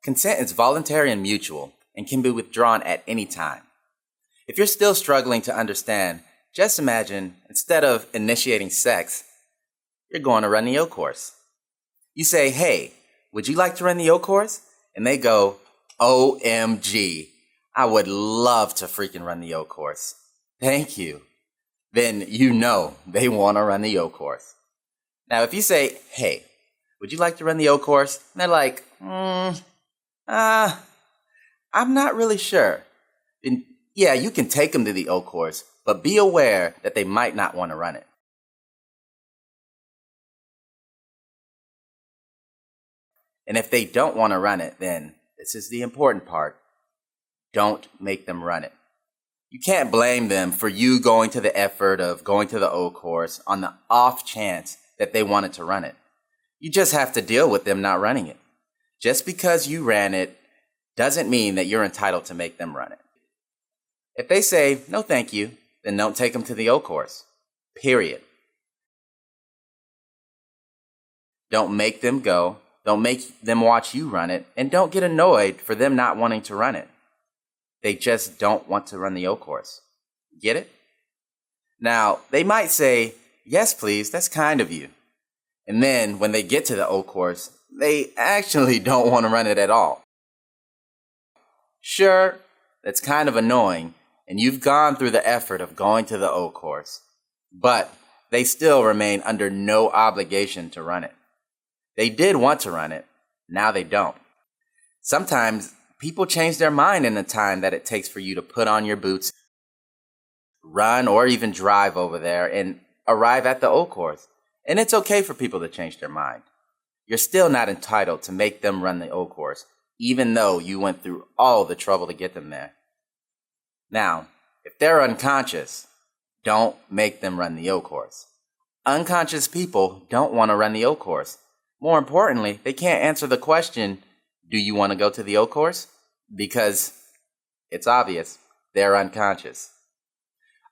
Consent is voluntary and mutual and can be withdrawn at any time. If you're still struggling to understand, just imagine instead of initiating sex, you're going to run the O course. You say, "Hey, would you like to run the O course?" And they go, "OMG, I would love to freaking run the O course. Thank you." Then you know they want to run the O course. Now, if you say, "Hey, would you like to run the O course?" And they're like, I'm not really sure. Then, yeah, you can take them to the O course, but be aware that they might not want to run it. And if they don't want to run it, then this is the important part. Don't make them run it. You can't blame them for you going to the effort of going to the O course on the off chance that they wanted to run it. You just have to deal with them not running it. Just because you ran it doesn't mean that you're entitled to make them run it. If they say, "No thank you," then don't take them to the O course. Period. Don't make them go. Don't make them watch you run it, and don't get annoyed for them not wanting to run it. They just don't want to run the O course. Get it? Now, they might say, "Yes, please, that's kind of you." And then when they get to the O course, they actually don't want to run it at all. Sure, that's kind of annoying, and you've gone through the effort of going to the O course, but they still remain under no obligation to run it. They did want to run it, now they don't. Sometimes people change their mind in the time that it takes for you to put on your boots, run, or even drive over there and arrive at the O course. And it's okay for people to change their mind. You're still not entitled to make them run the O course, even though you went through all the trouble to get them there. Now, if they're unconscious, don't make them run the O course. Unconscious people don't want to run the O course. More importantly, they can't answer the question, "Do you want to go to the O course?" Because it's obvious, they're unconscious.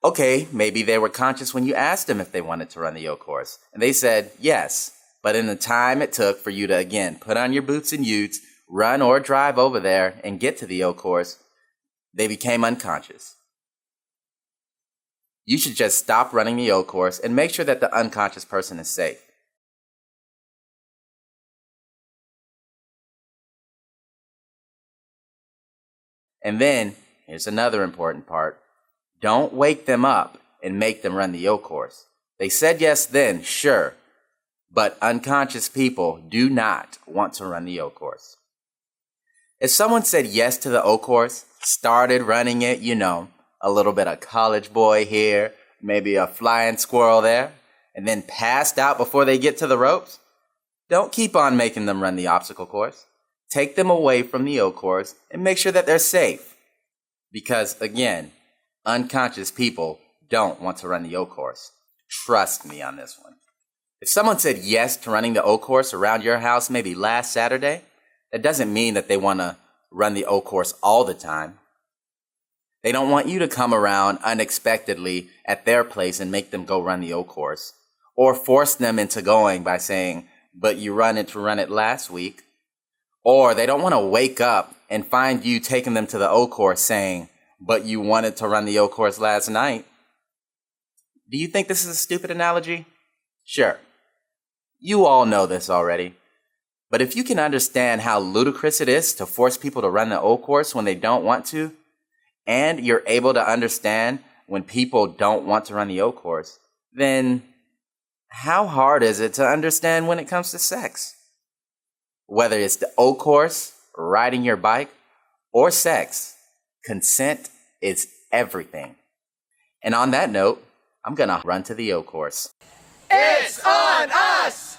Okay, maybe they were conscious when you asked them if they wanted to run the O course, and they said yes, but in the time it took for you to, again, put on your boots and utes, run or drive over there and get to the O course, they became unconscious. You should just stop running the O course and make sure that the unconscious person is safe. And then, here's another important part. Don't wake them up and make them run the O course. They said yes then, sure, but unconscious people do not want to run the O course. If someone said yes to the O course, started running it, a little bit of college boy here, maybe a flying squirrel there, and then passed out before they get to the ropes, don't keep on making them run the obstacle course. Take them away from the O course and make sure that they're safe. Because, again, unconscious people don't want to run the O course. Trust me on this one. If someone said yes to running the O course around your house maybe last Saturday, that doesn't mean that they want to run the O course all the time. They don't want you to come around unexpectedly at their place and make them go run the O course, or force them into going by saying, "But you run it last week." Or they don't want to wake up and find you taking them to the O course saying, "But you wanted to run the O course last night." Do you think this is a stupid analogy? Sure. You all know this already. But if you can understand how ludicrous it is to force people to run the O course when they don't want to, and you're able to understand when people don't want to run the O course, then how hard is it to understand when it comes to sex? Whether it's the O course, riding your bike, or sex, consent is everything. And on that note, I'm gonna run to the O course. It's on us!